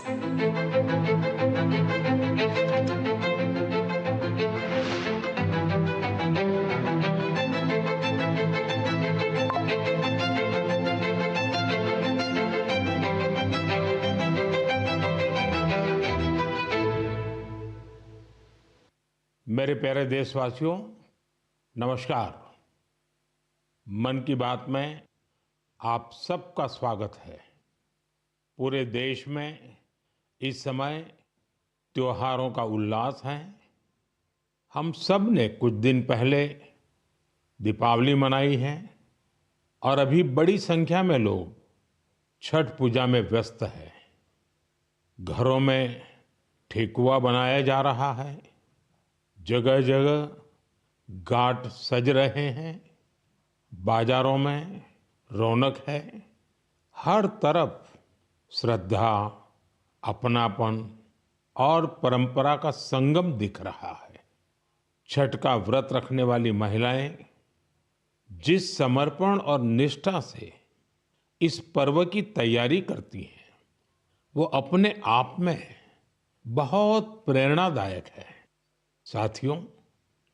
मेरे प्यारे देशवासियों, नमस्कार। मन की बात में आप सबका स्वागत है। पूरे देश में इस समय त्योहारों का उल्लास है। हम सब ने कुछ दिन पहले दीपावली मनाई है और अभी बड़ी संख्या में लोग छठ पूजा में व्यस्त हैं। घरों में ठेकुआ बनाया जा रहा है, जगह जगह घाट सज रहे हैं, बाजारों में रौनक है। हर तरफ श्रद्धा, अपनापन और परंपरा का संगम दिख रहा है। छठ का व्रत रखने वाली महिलाएं जिस समर्पण और निष्ठा से इस पर्व की तैयारी करती हैं, वो अपने आप में बहुत प्रेरणादायक है। साथियों,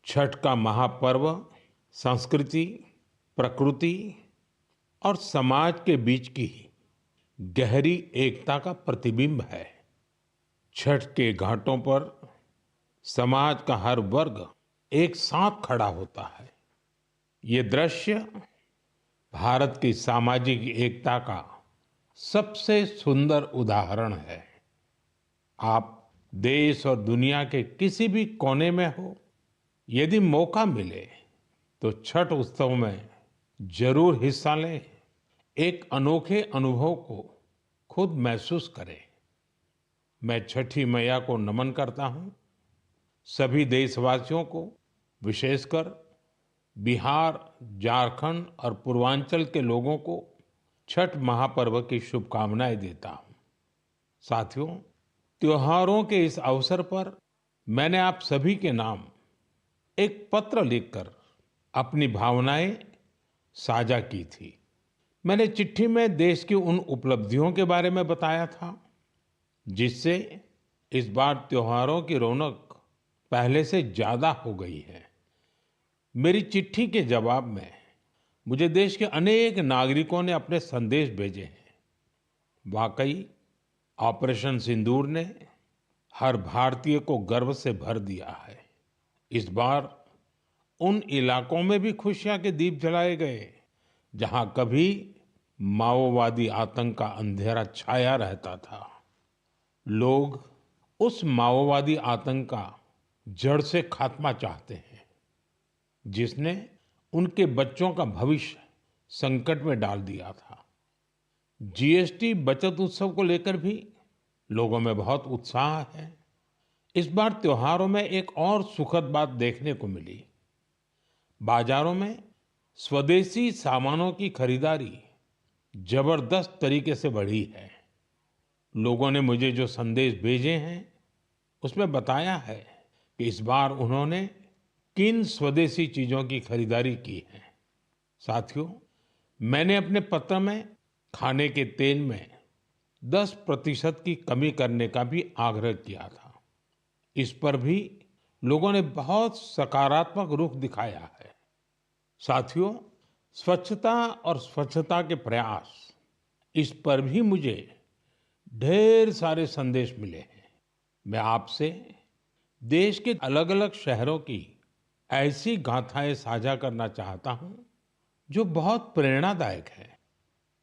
छठ का महापर्व संस्कृति, प्रकृति और समाज के बीच की गहरी एकता का प्रतिबिंब है। छठ के घाटों पर समाज का हर वर्ग एक साथ खड़ा होता है। ये दृश्य भारत की सामाजिक एकता का सबसे सुंदर उदाहरण है। आप देश और दुनिया के किसी भी कोने में हो, यदि मौका मिले तो छठ उत्सव में जरूर हिस्सा लें। एक अनोखे अनुभव को खुद महसूस करें। मैं छठी मैया को नमन करता हूं। सभी देशवासियों को, विशेषकर बिहार, झारखंड और पूर्वांचल के लोगों को छठ महापर्व की शुभकामनाएं देता हूं। साथियों, त्योहारों के इस अवसर पर मैंने आप सभी के नाम एक पत्र लिखकर अपनी भावनाएं साझा की थी। मैंने चिट्ठी में देश की उन उपलब्धियों के बारे में बताया था जिससे इस बार त्योहारों की रौनक पहले से ज्यादा हो गई है। मेरी चिट्ठी के जवाब में मुझे देश के अनेक नागरिकों ने अपने संदेश भेजे हैं। वाकई ऑपरेशन सिंदूर ने हर भारतीय को गर्व से भर दिया है। इस बार उन इलाकों में भी खुशियां के दीप जलाए गए जहां कभी माओवादी आतंक का अंधेरा छाया रहता था। लोग उस माओवादी आतंक का जड़ से खात्मा चाहते हैं जिसने उनके बच्चों का भविष्य संकट में डाल दिया था। जीएसटी बचत उत्सव को लेकर भी लोगों में बहुत उत्साह है। इस बार त्योहारों में एक और सुखद बात देखने को मिली। बाजारों में स्वदेशी सामानों की खरीदारी जबरदस्त तरीके से बढ़ी है। लोगों ने मुझे जो संदेश भेजे हैं उसमें बताया है कि इस बार उन्होंने किन स्वदेशी चीजों की खरीदारी की है। साथियों, मैंने अपने पत्र में खाने के तेल में 10% की कमी करने का भी आग्रह किया था। इस पर भी लोगों ने बहुत सकारात्मक रुख दिखाया है। साथियों, स्वच्छता और स्वच्छता के प्रयास, इस पर भी मुझे ढेर सारे संदेश मिले हैं। मैं आपसे देश के अलग-अलग शहरों की ऐसी गाथाएं साझा करना चाहता हूं जो बहुत प्रेरणादायक है।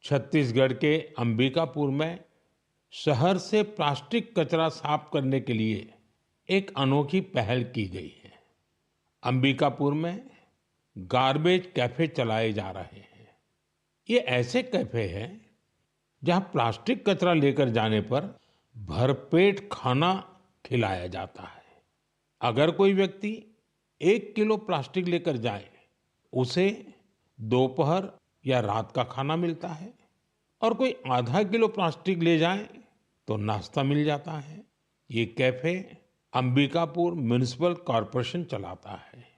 छत्तीसगढ़ के अंबिकापुर में शहर से प्लास्टिक कचरा साफ करने के लिए एक अनोखी पहल की गई है। अंबिकापुर में गार्बेज कैफे चलाए जा रहे हैं। ये ऐसे कैफे हैं जहां प्लास्टिक कचरा लेकर जाने पर भरपेट खाना खिलाया जाता है। अगर कोई व्यक्ति 1 किलो प्लास्टिक लेकर जाए, उसे दोपहर या रात का खाना मिलता है और कोई आधा किलो प्लास्टिक ले जाए तो नाश्ता मिल जाता है। ये कैफे अंबिकापुर म्युनिसिपल कॉरपोरेशन चलाता है।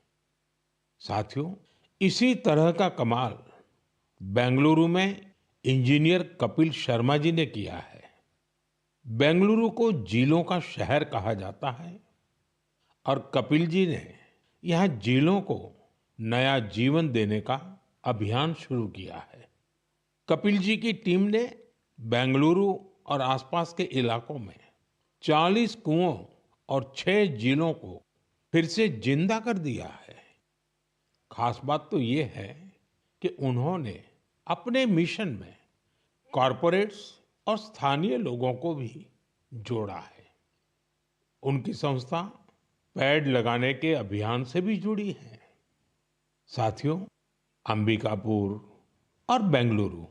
साथियों, इसी तरह का कमाल बेंगलुरु में इंजीनियर कपिल शर्मा जी ने किया है। बेंगलुरु को झीलों का शहर कहा जाता है और कपिल जी ने यहाँ झीलों को नया जीवन देने का अभियान शुरू किया है। कपिल जी की टीम ने बेंगलुरु और आसपास के इलाकों में 40 कुओं और 6 झीलों को फिर से जिंदा कर दिया है। खास बात तो ये है कि उन्होंने अपने मिशन में कॉरपोरेट्स और स्थानीय लोगों को भी जोड़ा है। उनकी संस्था पेड़ लगाने के अभियान से भी जुड़ी है। साथियों, अंबिकापुर और बेंगलुरु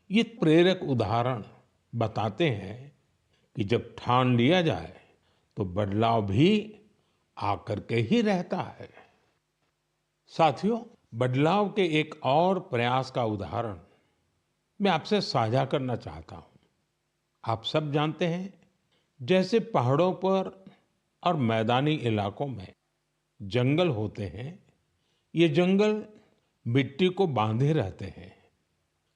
ये प्रेरक उदाहरण बताते हैं कि जब ठान लिया जाए तो बदलाव भी आकर के ही रहता है। साथियों, बदलाव के एक और प्रयास का उदाहरण मैं आपसे साझा करना चाहता हूं। आप सब जानते हैं, जैसे पहाड़ों पर और मैदानी इलाकों में जंगल होते हैं, ये जंगल मिट्टी को बांधे रहते हैं।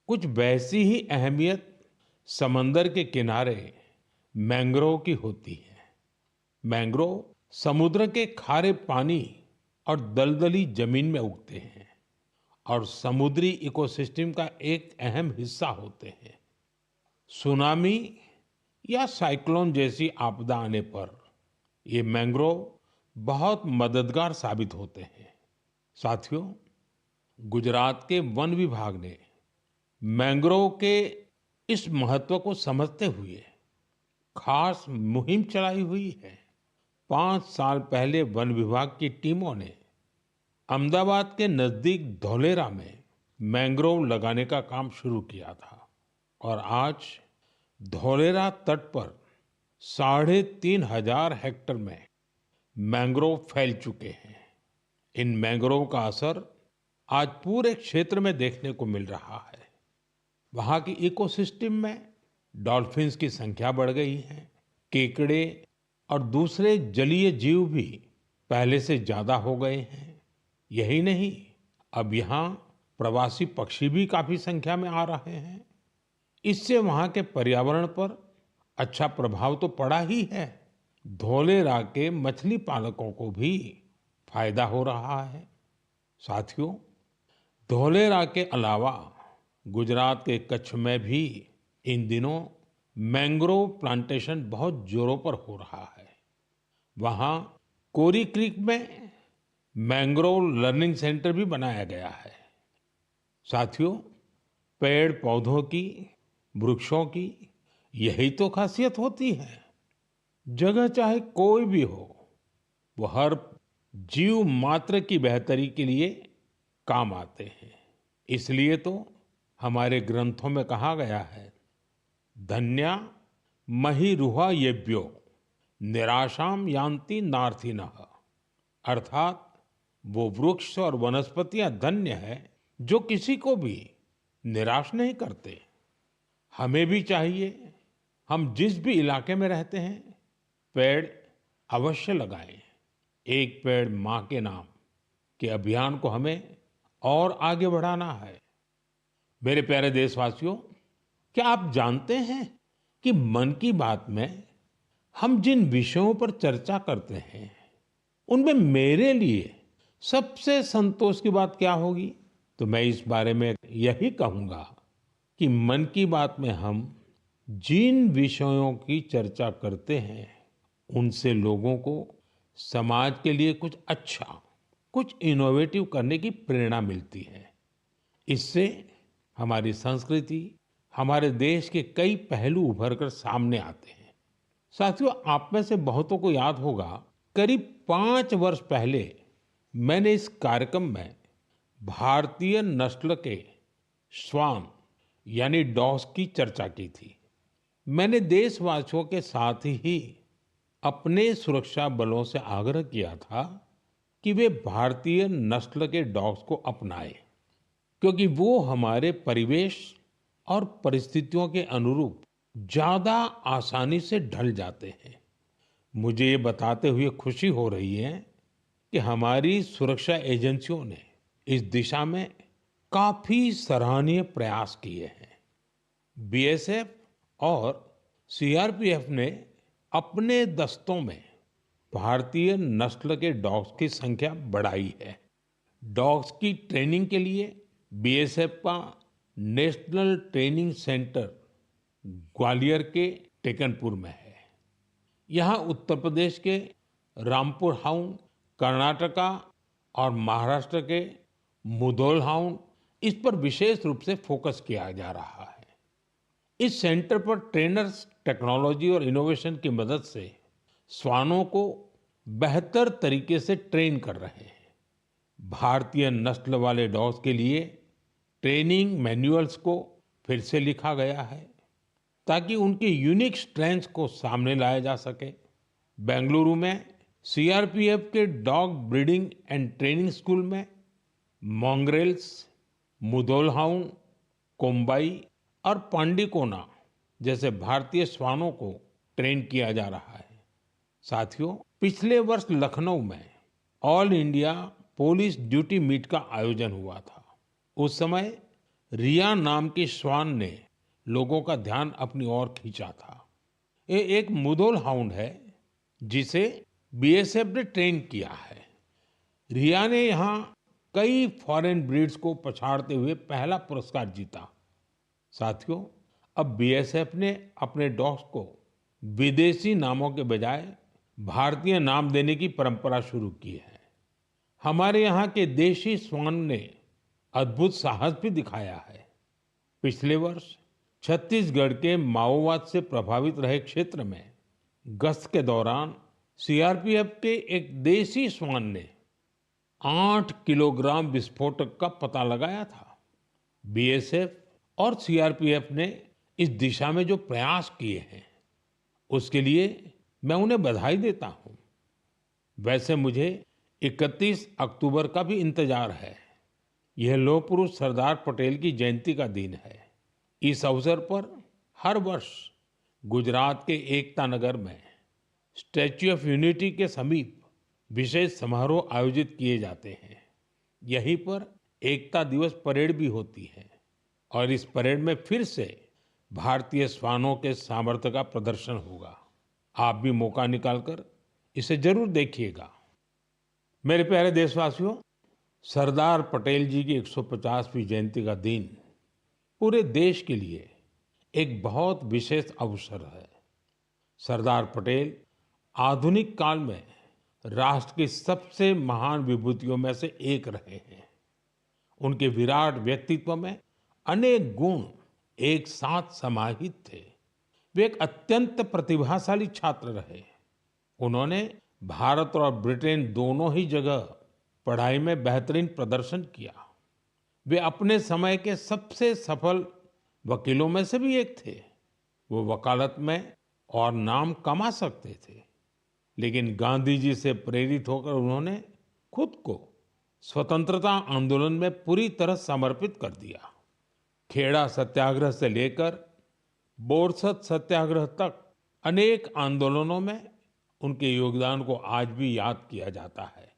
कुछ वैसी ही अहमियत समंदर के किनारे मैंग्रोव की होती है। मैंग्रोव समुद्र के खारे पानी और दलदली जमीन में उगते हैं और समुद्री इकोसिस्टम का एक अहम हिस्सा होते हैं। सुनामी या साइक्लोन जैसी आपदा आने पर ये मैंग्रोव बहुत मददगार साबित होते हैं। साथियों, गुजरात के वन विभाग ने मैंग्रोव के इस महत्व को समझते हुए खास मुहिम चलाई हुई है। 5 साल पहले वन विभाग की टीमों ने अहमदाबाद के नजदीक धौलेरा में मैंग्रोव लगाने का काम शुरू किया था और आज धौलेरा तट पर 3,500 हेक्टेयर में मैंग्रोव फैल चुके हैं। इन मैंग्रोव का असर आज पूरे क्षेत्र में देखने को मिल रहा है। वहां की इकोसिस्टम में डॉल्फिन्स की संख्या बढ़ गई है। केकड़े और दूसरे जलीय जीव भी पहले से ज्यादा हो गए हैं। यही नहीं, अब यहाँ प्रवासी पक्षी भी काफी संख्या में आ रहे हैं। इससे वहां के पर्यावरण पर अच्छा प्रभाव तो पड़ा ही है, धौलेरा के मछली पालकों को भी फायदा हो रहा है। साथियों, धौलेरा के अलावा गुजरात के कच्छ में भी इन दिनों मैंग्रोव प्लांटेशन बहुत जोरों पर हो रहा है। वहां कोरी क्रीक में मैंग्रोव लर्निंग सेंटर भी बनाया गया है। साथियों, पेड़ पौधों की, वृक्षों की यही तो खासियत होती है। जगह चाहे कोई भी हो, वो हर जीव मात्र की बेहतरी के लिए काम आते हैं। इसलिए तो हमारे ग्रंथों में कहा गया है, धन्या महिरुहा येभ्यो निराशाम यान्ति नार्थिनः। अर्थात वो वृक्ष और वनस्पतियां धन्य है जो किसी को भी निराश नहीं करते। हमें भी चाहिए, हम जिस भी इलाके में रहते हैं, पेड़ अवश्य लगाएं। एक पेड़ मां के नाम के अभियान को हमें और आगे बढ़ाना है। मेरे प्यारे देशवासियों, क्या आप जानते हैं कि मन की बात में हम जिन विषयों पर चर्चा करते हैं, उनमें मेरे लिए सबसे संतोष की बात क्या होगी? तो मैं इस बारे में यही कहूंगा कि मन की बात में हम जिन विषयों की चर्चा करते हैं, उनसे लोगों को समाज के लिए कुछ अच्छा, कुछ इनोवेटिव करने की प्रेरणा मिलती है। इससे हमारी संस्कृति, हमारे देश के कई पहलू उभर कर सामने आते हैं। साथियों, आप में से बहुतों को याद होगा, करीब 5 वर्ष पहले मैंने इस कार्यक्रम में भारतीय नस्ल के श्वान यानी डॉग्स की चर्चा की थी। मैंने देशवासियों के साथ ही अपने सुरक्षा बलों से आग्रह किया था कि वे भारतीय नस्ल के डॉग्स को अपनाएं, क्योंकि वो हमारे परिवेश और परिस्थितियों के अनुरूप ज्यादा आसानी से ढल जाते हैं। मुझे ये बताते हुए खुशी हो रही है कि हमारी सुरक्षा एजेंसियों ने इस दिशा में काफी सराहनीय प्रयास किए हैं। बीएसएफ और सीआरपीएफ ने अपने दस्तों में भारतीय नस्ल के डॉग्स की संख्या बढ़ाई है। डॉग्स की ट्रेनिंग के लिए बीएसएफ का नेशनल ट्रेनिंग सेंटर ग्वालियर के टेकनपुर में है। यहाँ उत्तर प्रदेश के रामपुर हाउंड, कर्नाटका और महाराष्ट्र के मुधोल हाउंड, इस पर विशेष रूप से फोकस किया जा रहा है। इस सेंटर पर ट्रेनर्स टेक्नोलॉजी और इनोवेशन की मदद से श्वानों को बेहतर तरीके से ट्रेन कर रहे हैं। भारतीय नस्ल वाले डॉग्स के लिए ट्रेनिंग मैनुअल्स को फिर से लिखा गया है ताकि उनके यूनिक स्ट्रेंथ्स को सामने लाया जा सके। बेंगलुरु में सीआरपीएफ के dog breeding and training school में मॉन्ग्रेल्स, मुधोल हाउंड, कोम्बाई और पांडिकोना जैसे भारतीय श्वानों को ट्रेन किया जा रहा है। साथियों, पिछले वर्ष लखनऊ में all India police duty meet का आयोजन हुआ था। उस समय रिया नाम की श्वान ने लोगों का ध्यान अपनी ओर खींचा था। ये एक मुधोल हाउंड है जिसे बीएसएफ ने ट्रेन किया है। रिया ने यहाँ कई फॉरेन ब्रीड्स को पछाड़ते हुए पहला पुरस्कार जीता। साथियों, अब बीएसएफ ने अपने डॉग्स को विदेशी नामों के बजाय भारतीय नाम देने की परंपरा शुरू की है। हमारे यहाँ के देशी श्वान ने अद्भुत साहस भी दिखाया है। पिछले वर्ष छत्तीसगढ़ के माओवाद से प्रभावित रहे क्षेत्र में गश्त के दौरान सीआरपीएफ के एक देशी श्वान ने 8 किलोग्राम विस्फोटक का पता लगाया था। बीएसएफ और सीआरपीएफ ने इस दिशा में जो प्रयास किए हैं उसके लिए मैं उन्हें बधाई देता हूं। वैसे मुझे 31 अक्टूबर का भी इंतजार है। यह लौह पुरुष सरदार पटेल की जयंती का दिन है। इस अवसर पर हर वर्ष गुजरात के एकता नगर में स्टैच्यू ऑफ यूनिटी के समीप विशेष समारोह आयोजित किए जाते हैं। यहीं पर एकता दिवस परेड भी होती है और इस परेड में फिर से भारतीय श्वानों के सामर्थ्य का प्रदर्शन होगा। आप भी मौका निकालकर इसे जरूर देखिएगा। मेरे प्यारे देशवासियों, सरदार पटेल जी की 150वीं जयंती का दिन पूरे देश के लिए एक बहुत विशेष अवसर है। सरदार पटेल आधुनिक काल में राष्ट्र की सबसे महान विभूतियों में से एक रहे हैं। उनके विराट व्यक्तित्व में अनेक गुण एक साथ समाहित थे। वे एक अत्यंत प्रतिभाशाली छात्र रहे। उन्होंने भारत और ब्रिटेन दोनों ही जगह पढ़ाई में बेहतरीन प्रदर्शन किया। वे अपने समय के सबसे सफल वकीलों में से भी एक थे। वो वकालत में और नाम कमा सकते थे, लेकिन गांधी जी से प्रेरित होकर उन्होंने खुद को स्वतंत्रता आंदोलन में पूरी तरह समर्पित कर दिया। खेड़ा सत्याग्रह से लेकर बोरसद सत्याग्रह तक अनेक आंदोलनों में उनके योगदान को आज भी याद किया जाता है।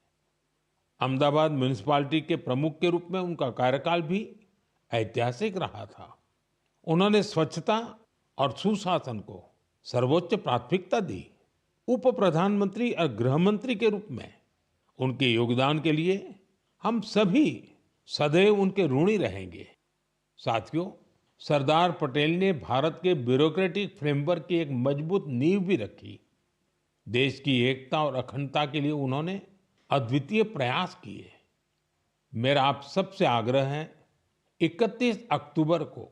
अहमदाबाद म्युनिसिपैलिटी के प्रमुख के रूप में उनका कार्यकाल भी ऐतिहासिक रहा था। उन्होंने स्वच्छता और सुशासन को सर्वोच्च प्राथमिकता दी। उप प्रधानमंत्री और गृह मंत्री के रूप में उनके योगदान के लिए हम सभी सदैव उनके ऋणी रहेंगे। साथियों, सरदार पटेल ने भारत के ब्यूरोक्रेटिक फ्रेमवर्क की एक मजबूत नींव भी रखी। देश की एकता और अखंडता के लिए उन्होंने अद्वितीय प्रयास किए। मेरा आप सबसे आग्रह है, 31 अक्टूबर को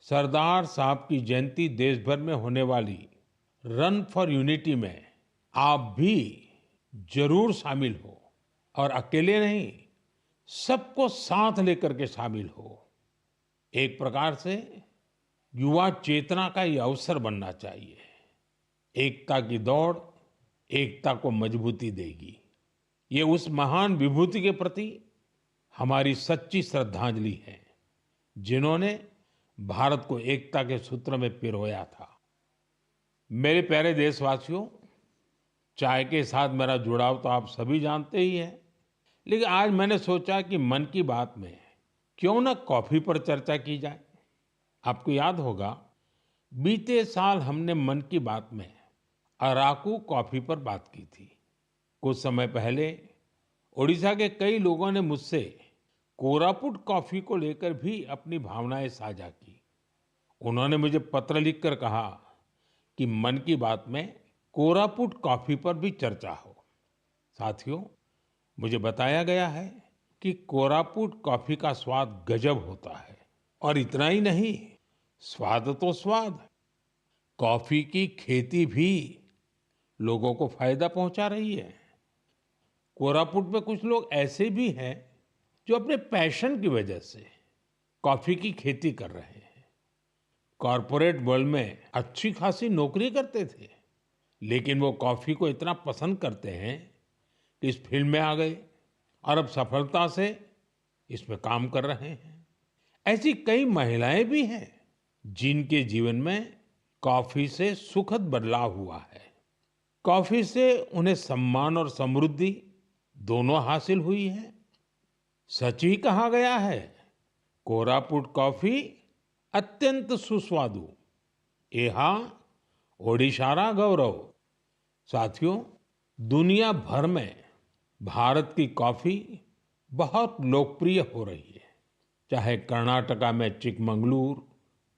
सरदार साहब की जयंती देश भर में होने वाली रन फॉर यूनिटी में आप भी जरूर शामिल हो और अकेले नहीं, सबको साथ लेकर के शामिल हो। एक प्रकार से युवा चेतना का ये अवसर बनना चाहिए। एकता की दौड़ एकता को मजबूती देगी। ये उस महान विभूति के प्रति हमारी सच्ची श्रद्धांजलि है जिन्होंने भारत को एकता के सूत्र में पिरोया था। मेरे प्यारे देशवासियों, चाय के साथ मेरा जुड़ाव तो आप सभी जानते ही हैं, लेकिन आज मैंने सोचा कि मन की बात में क्यों ना कॉफी पर चर्चा की जाए। आपको याद होगा, बीते साल हमने मन की बात में अराकू कॉफी पर बात की थी। कुछ समय पहले ओडिशा के कई लोगों ने मुझसे कोरापुट कॉफी को लेकर भी अपनी भावनाएं साझा की। उन्होंने मुझे पत्र लिखकर कहा कि मन की बात में कोरापुट कॉफी पर भी चर्चा हो। साथियों, मुझे बताया गया है कि कोरापुट कॉफी का स्वाद गजब होता है। और इतना ही नहीं, स्वाद तो स्वाद, कॉफी की खेती भी लोगों को फायदा पहुंचा रही है। कोरापुट में कुछ लोग ऐसे भी हैं जो अपने पैशन की वजह से कॉफी की खेती कर रहे हैं। कॉरपोरेट वर्ल्ड में अच्छी खासी नौकरी करते थे, लेकिन वो कॉफी को इतना पसंद करते हैं कि इस फील्ड में आ गए और अब सफलता से इसमें काम कर रहे हैं। ऐसी कई महिलाएं भी हैं जिनके जीवन में कॉफी से सुखद बदलाव हुआ है। कॉफी से उन्हें सम्मान और समृद्धि दोनों हासिल हुई है। सच ही कहा गया है, कोरापुट कॉफी अत्यंत सुस्वादु, एहा ओडिशारा गौरव। साथियों, दुनिया भर में भारत की कॉफी बहुत लोकप्रिय हो रही है। चाहे कर्नाटका में चिकमंगलूर,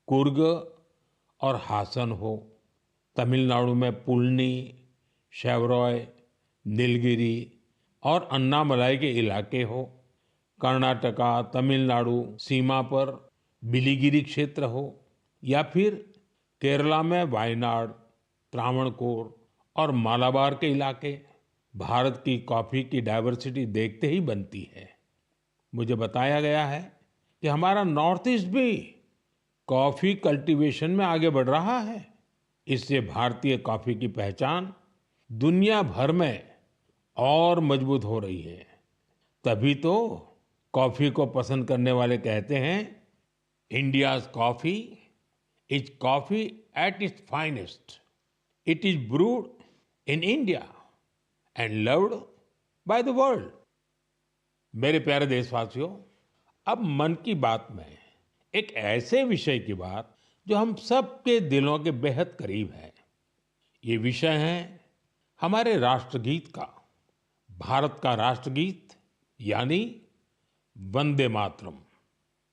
कुर्ग और हासन हो, तमिलनाडु में पुलनी, शेवरॉय, नीलगिरी और अन्नामलाई के इलाके हो, कर्नाटका तमिलनाडु सीमा पर बिलिगिरी क्षेत्र हो, या फिर केरला में वायनाड, त्रावणकोर और मालाबार के इलाके, भारत की कॉफी की डाइवर्सिटी देखते ही बनती है। मुझे बताया गया है कि हमारा नॉर्थ ईस्ट भी कॉफी कल्टीवेशन में आगे बढ़ रहा है। इससे भारतीय कॉफी की पहचान दुनिया भर में और मजबूत हो रही है। तभी तो कॉफी को पसंद करने वाले कहते हैं, India's coffee is coffee at its finest. It is brood in India and loved by the world. मेरे प्यारे देशवासियों, अब मन की बात में एक ऐसे विषय की बात जो हम सबके दिलों के बेहद करीब है। ये विषय है हमारे राष्ट्रगीत का। भारत का राष्ट्रगीत यानी वंदे मातरम।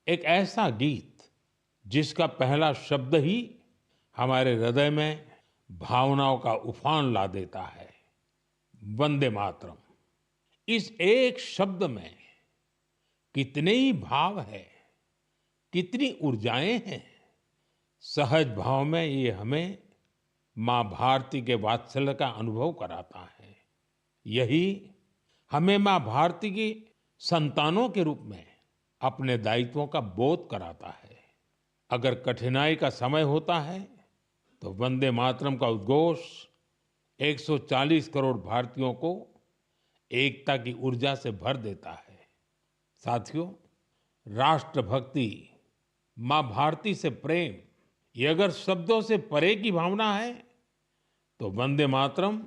एक ऐसा गीत जिसका पहला शब्द ही हमारे हृदय में भावनाओं का उफान ला देता है। वंदे मातरम, इस एक शब्द में कितने ही भाव है, कितनी ऊर्जाएं हैं। सहज भाव में ये हमें माँ भारती के वात्सल्य का अनुभव कराता है। यही हमें माँ भारती की संतानों के रूप में अपने दायित्वों का बोध कराता है। अगर कठिनाई का समय होता है तो वंदे मातरम का उद्घोष 140 करोड़ भारतीयों को एकता की ऊर्जा से भर देता है। साथियों, राष्ट्रभक्ति, माँ भारती से प्रेम, ये अगर शब्दों से परे की भावना है तो वंदे मातरम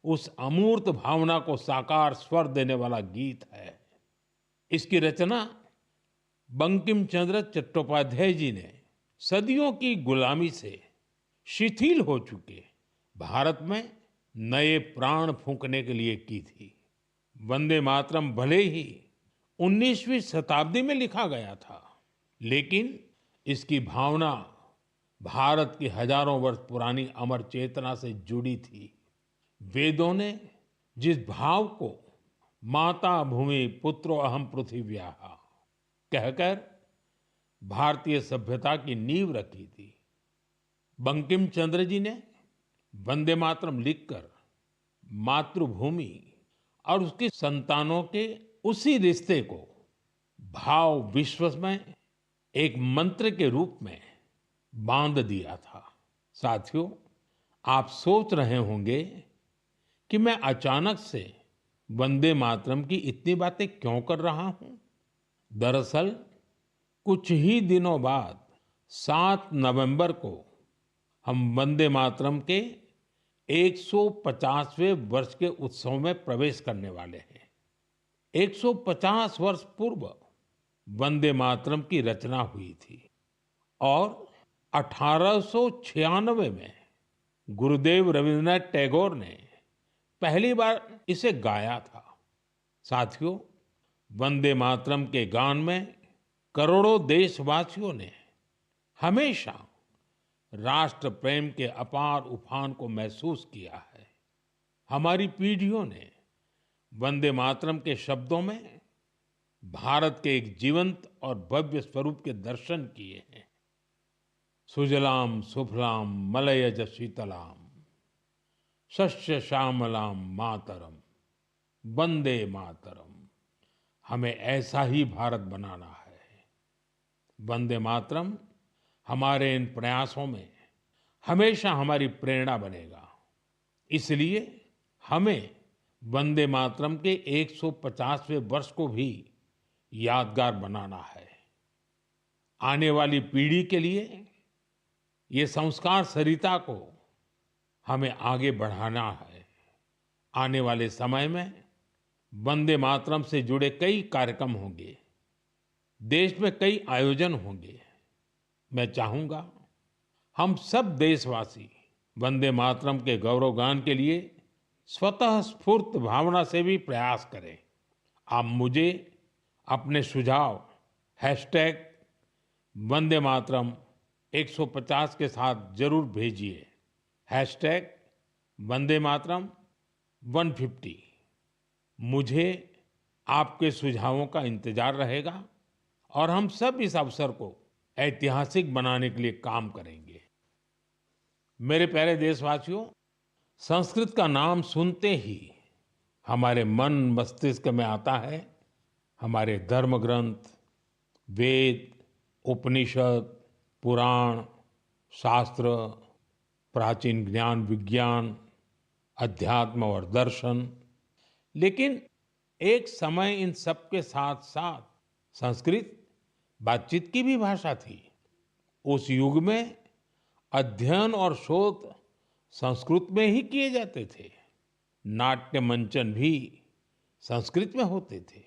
उस अमूर्त भावना को साकार स्वर देने वाला गीत है। इसकी रचना बंकिम चंद्र चट्टोपाध्याय जी ने सदियों की गुलामी से शिथिल हो चुके भारत में नए प्राण फूंकने के लिए की थी। वंदे मातरम भले ही 19वीं शताब्दी में लिखा गया था, लेकिन इसकी भावना भारत की हजारों वर्ष पुरानी अमर चेतना से जुड़ी थी। वेदों ने जिस भाव को माता भूमि पुत्रो अहम पृथिव्याः कहकर भारतीय सभ्यता की नींव रखी थी, बंकिम चंद्र जी ने वंदे मातरम लिखकर मातृभूमि और उसकी संतानों के उसी रिश्ते को भाव विश्व में एक मंत्र के रूप में बांध दिया था। साथियों, आप सोच रहे होंगे कि मैं अचानक से वंदे मातरम की इतनी बातें क्यों कर रहा हूं। दरअसल कुछ ही दिनों बाद 7 नवंबर को हम वंदे मातरम के 150वें वर्ष के उत्सव में प्रवेश करने वाले हैं। 150 वर्ष पूर्व वंदे मातरम की रचना हुई थी और 1896 में गुरुदेव रविंद्रनाथ टैगोर ने पहली बार इसे गाया था। साथियों, वंदे मातरम के गान में करोड़ों देशवासियों ने हमेशा राष्ट्र प्रेम के अपार उफान को महसूस किया है। हमारी पीढ़ियों ने वंदे मातरम के शब्दों में भारत के एक जीवंत और भव्य स्वरूप के दर्शन किए हैं। सुजलाम सुफलाम मलयज शीतलाम शस्य श्यामलाम मातरम वंदे मातरम। हमें ऐसा ही भारत बनाना है। वंदे मातरम हमारे इन प्रयासों में हमेशा हमारी प्रेरणा बनेगा। इसलिए हमें वंदे मातरम के 150वें वर्ष को भी यादगार बनाना है। आने वाली पीढ़ी के लिए ये संस्कार सरिता को हमें आगे बढ़ाना है। आने वाले समय में वंदे मातरम से जुड़े कई कार्यक्रम होंगे, देश में कई आयोजन होंगे। मैं चाहूंगा हम सब देशवासी वंदे मातरम के गौरवगान के लिए स्वतः स्फूर्त भावना से भी प्रयास करें। आप मुझे अपने सुझाव हैशटैग वंदे मातरम 150 के साथ जरूर भेजिए। हैशटैग वंदे मातरम 150। मुझे आपके सुझावों का इंतजार रहेगा और हम सब इस अवसर को ऐतिहासिक बनाने के लिए काम करेंगे। मेरे प्यारे देशवासियों, संस्कृत का नाम सुनते ही हमारे मन मस्तिष्क में आता है हमारे धर्म ग्रंथ, वेद, उपनिषद, पुराण, शास्त्र, प्राचीन ज्ञान विज्ञान, अध्यात्म और दर्शन। लेकिन एक समय इन सब के साथ साथ संस्कृत बातचीत की भी भाषा थी। उस युग में अध्ययन और शोध संस्कृत में ही किए जाते थे। नाट्य मंचन भी संस्कृत में होते थे।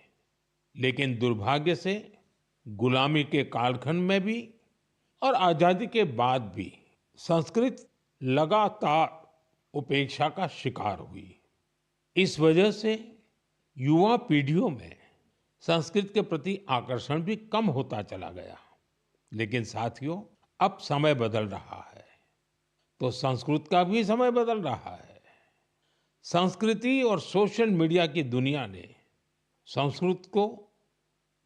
लेकिन दुर्भाग्य से गुलामी के कालखंड में भी और आजादी के बाद भी संस्कृत लगातार उपेक्षा का शिकार हुई। इस वजह से युवा पीढ़ियों में संस्कृत के प्रति आकर्षण भी कम होता चला गया। लेकिन साथियों, अब समय बदल रहा है तो संस्कृत का भी समय बदल रहा है। संस्कृति और सोशल मीडिया की दुनिया ने संस्कृत को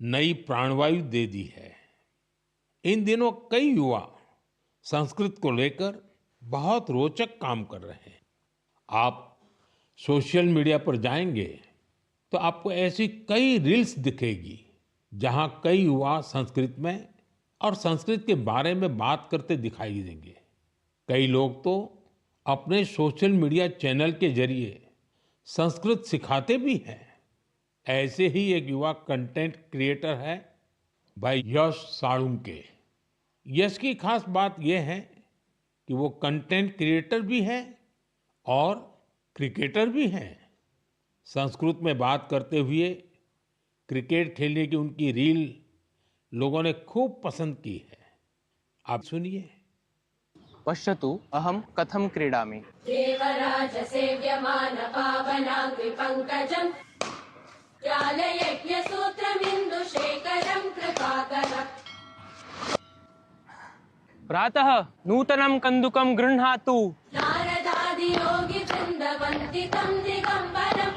नई प्राणवायु दे दी है। इन दिनों कई युवा संस्कृत को लेकर बहुत रोचक काम कर रहे हैं। आप सोशल मीडिया पर जाएंगे तो आपको ऐसी कई रील्स दिखेगी जहां कई युवा संस्कृत में और संस्कृत के बारे में बात करते दिखाई देंगे। कई लोग तो अपने सोशल मीडिया चैनल के जरिए संस्कृत सिखाते भी हैं। ऐसे ही एक युवा कंटेंट क्रिएटर है भाई यश साळुंके। यश की खास बात यह है कि वो कंटेंट क्रिएटर भी है और क्रिकेटर भी हैं। संस्कृत में बात करते हुए क्रिकेट खेलने की उनकी रील लोगों ने खूब पसंद की है। आप सुनिए। पश्यतु अहं कथं क्रीडामि। देवराज सेव्यमान पावनाग्नि पंकजं ज्ञानयज्ञ सूत्रमिन्दु शेखरं कृपाकरम्। प्रातः नूतनं कन्दुकं गृह्णातु। नारदादि योगी वृन्दवन्दितं दिगम्बरम्।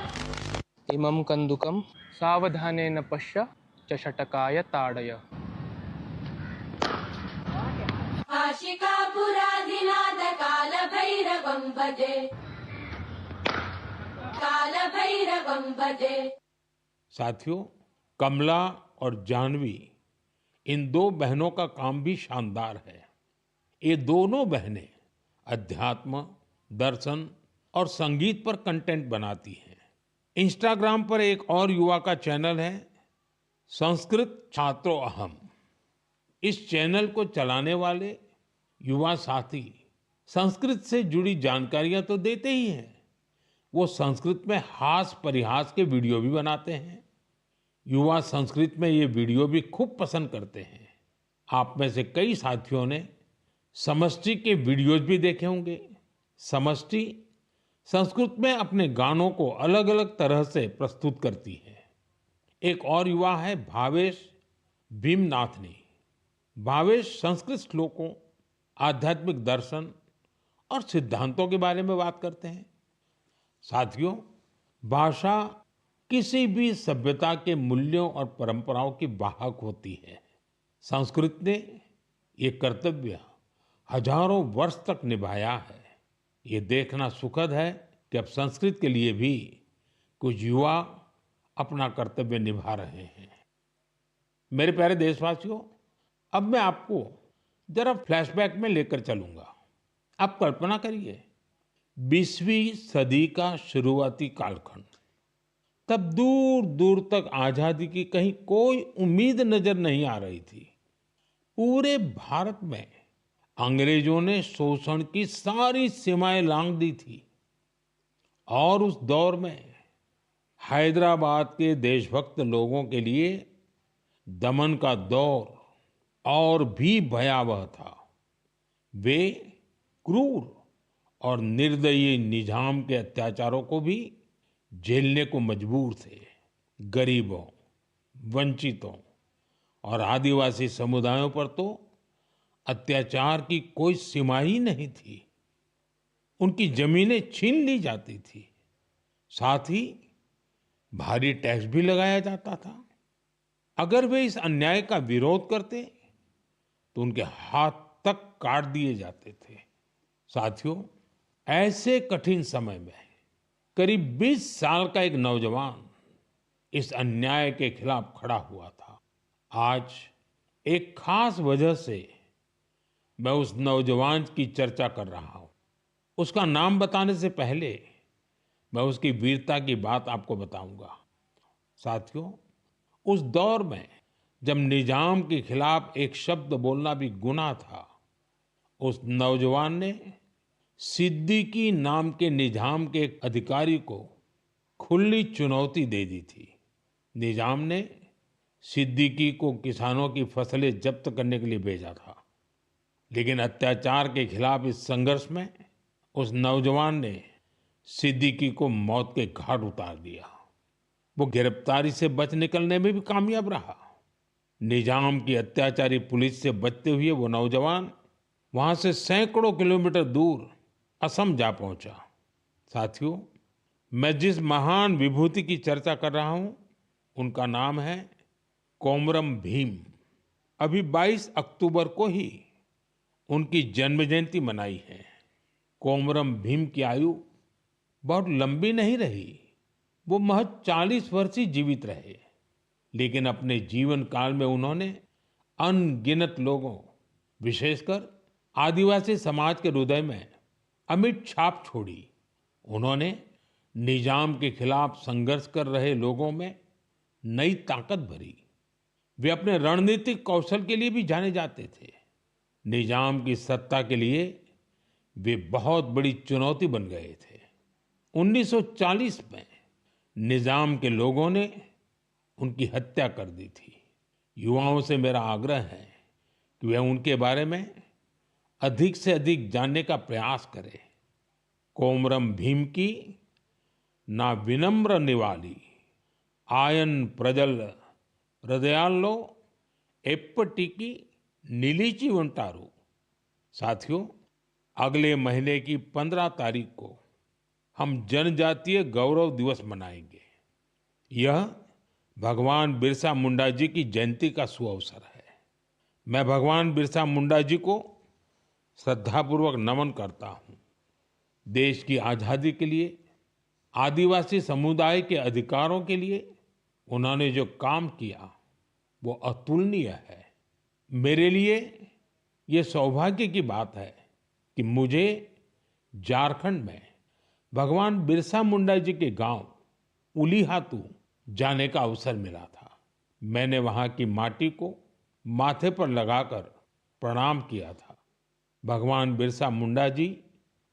इमं कन्दुकं सावधानेन पश्य चषटकाय ताडय। आशिकापुराधिनाथ कालभैरवं भजे, कालभैरवं भजे। साथियों, कमला और जानवी इन दो बहनों का काम भी शानदार है। ये दोनों बहनें अध्यात्म, दर्शन और संगीत पर कंटेंट बनाती हैं। इंस्टाग्राम पर एक और युवा का चैनल है संस्कृत छात्रो अहम। इस चैनल को चलाने वाले युवा साथी संस्कृत से जुड़ी जानकारियां तो देते ही हैं, वो संस्कृत में हास परिहास के वीडियो भी बनाते हैं। युवा संस्कृत में ये वीडियो भी खूब पसंद करते हैं। आप में से कई साथियों ने समष्टि के वीडियोज भी देखे होंगे। समष्टि संस्कृत में अपने गानों को अलग अलग तरह से प्रस्तुत करती है। एक और युवा है भावेश भीमनाथनी। भावेश संस्कृत श्लोकों, आध्यात्मिक दर्शन और सिद्धांतों के बारे में बात करते हैं। साथियों, भाषा किसी भी सभ्यता के मूल्यों और परंपराओं की वाहक होती है। संस्कृत ने ये कर्तव्य हजारों वर्ष तक निभाया है। ये देखना सुखद है कि अब संस्कृत के लिए भी कुछ युवा अपना कर्तव्य निभा रहे हैं। मेरे प्यारे देशवासियों, अब मैं आपको जरा फ्लैशबैक में लेकर चलूंगा। आप कल्पना करिए, 20वीं सदी का शुरुआती कालखंड। तब दूर दूर तक आजादी की कहीं कोई उम्मीद नजर नहीं आ रही थी। पूरे भारत में अंग्रेजों ने शोषण की सारी सीमाएं लांघ दी थी और उस दौर में हैदराबाद के देशभक्त लोगों के लिए दमन का दौर और भी भयावह था। वे क्रूर और निर्दयी निजाम के अत्याचारों को भी झेलने को मजबूर थे। गरीबों, वंचितों और आदिवासी समुदायों पर तो अत्याचार की कोई सीमा ही नहीं थी। उनकी जमीनें छीन ली जाती थी, साथ ही भारी टैक्स भी लगाया जाता था। अगर वे इस अन्याय का विरोध करते तो उनके हाथ तक काट दिए जाते थे। साथियों, ऐसे कठिन समय में करीब 20 साल का एक नौजवान इस अन्याय के खिलाफ खड़ा हुआ था। आज एक खास वजह से मैं उस नौजवान की चर्चा कर रहा हूं। उसका नाम बताने से पहले मैं उसकी वीरता की बात आपको बताऊंगा। साथियों, उस दौर में जब निजाम के खिलाफ एक शब्द बोलना भी गुनाह था, उस नौजवान ने सिद्दीकी नाम के निजाम के एक अधिकारी को खुली चुनौती दे दी थी। निजाम ने सिद्दीकी को किसानों की फसलें जब्त करने के लिए भेजा था, लेकिन अत्याचार के खिलाफ इस संघर्ष में उस नौजवान ने सिद्दीकी को मौत के घाट उतार दिया। वो गिरफ्तारी से बच निकलने में भी कामयाब रहा। निजाम की अत्याचारी पुलिस से बचते हुए वो नौजवान वहां से सैकड़ों किलोमीटर दूर असम जा पहुंचा। साथियों, मैं जिस महान विभूति की चर्चा कर रहा हूं, उनका नाम है कोमरम भीम। अभी 22 अक्टूबर को ही उनकी जन्म जयंती मनाई है। कोमरम भीम की आयु बहुत लंबी नहीं रही। वो महज 40 वर्ष ही जीवित रहे, लेकिन अपने जीवन काल में उन्होंने अनगिनत लोगों, विशेषकर आदिवासी समाज के हृदय में अमिट छाप छोड़ी। उन्होंने निजाम के खिलाफ संघर्ष कर रहे लोगों में नई ताकत भरी। वे अपने रणनीतिक कौशल के लिए भी जाने जाते थे। निजाम की सत्ता के लिए वे बहुत बड़ी चुनौती बन गए थे। 1940 में निजाम के लोगों ने उनकी हत्या कर दी थी। युवाओं से मेरा आग्रह है कि वे उनके बारे में अधिक से अधिक जानने का प्रयास करें। कोमरम भीम की ना विनम्र निवाली आयन प्रजल हृदयालो एप्पटिकी नीलीची उंटारू। साथियों, अगले महीने की 15 तारीख को हम जनजातीय गौरव दिवस मनाएंगे। यह भगवान बिरसा मुंडा जी की जयंती का सुअवसर है। मैं भगवान बिरसा मुंडा जी को श्रद्धापूर्वक नमन करता हूं। देश की आजादी के लिए, आदिवासी समुदाय के अधिकारों के लिए उन्होंने जो काम किया वो अतुलनीय है। मेरे लिए ये सौभाग्य की बात है कि मुझे झारखंड में भगवान बिरसा मुंडा जी के गांव उलीहातू जाने का अवसर मिला था। मैंने वहां की माटी को माथे पर लगाकर प्रणाम किया था। भगवान बिरसा मुंडा जी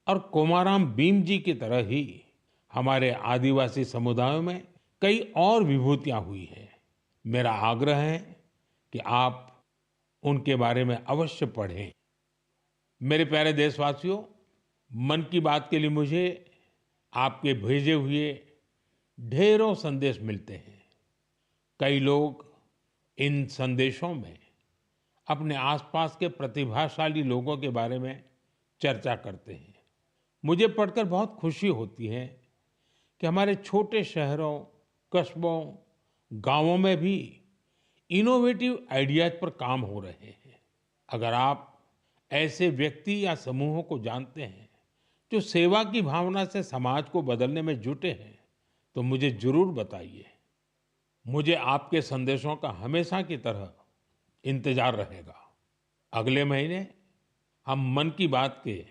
और कोमाराम भीम जी की तरह ही हमारे आदिवासी समुदायों में कई और विभूतियां हुई हैं। मेरा आग्रह है कि आप उनके बारे में अवश्य पढ़ें। मेरे प्यारे देशवासियों, मन की बात के लिए मुझे आपके भेजे हुए ढेरों संदेश मिलते हैं। कई लोग इन संदेशों में अपने आसपास के प्रतिभाशाली लोगों के बारे में चर्चा करते हैं। मुझे पढ़कर बहुत खुशी होती है कि हमारे छोटे शहरों, कस्बों, गांवों में भी इनोवेटिव आइडियाज पर काम हो रहे हैं। अगर आप ऐसे व्यक्ति या समूहों को जानते हैं जो सेवा की भावना से समाज को बदलने में जुटे हैं, तो मुझे जरूर बताइए। मुझे आपके संदेशों का हमेशा की तरह इंतजार रहेगा। अगले महीने हम मन की बात के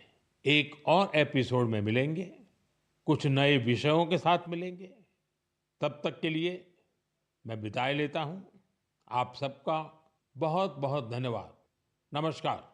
एक और एपिसोड में मिलेंगे, कुछ नए विषयों के साथ मिलेंगे। तब तक के लिए मैं विदाई लेता हूं। आप सबका बहुत बहुत धन्यवाद। नमस्कार।